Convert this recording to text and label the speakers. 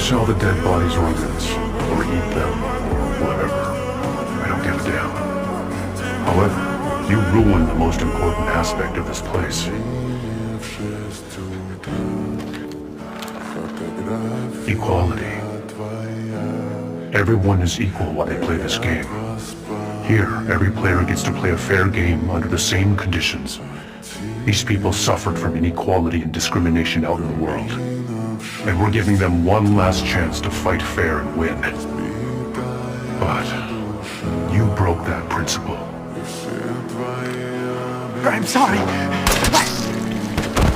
Speaker 1: sell the dead bodies organs, or eat them, or whatever. I don't give a damn. However, you ruined the most important aspect of this place. Equality. Everyone is equal while they play this game. Here, every player gets to play a fair game under the same conditions. These people suffered from inequality and discrimination out in the world. And we're giving them one last chance to fight fair and win. But you broke that principle.
Speaker 2: I'm sorry.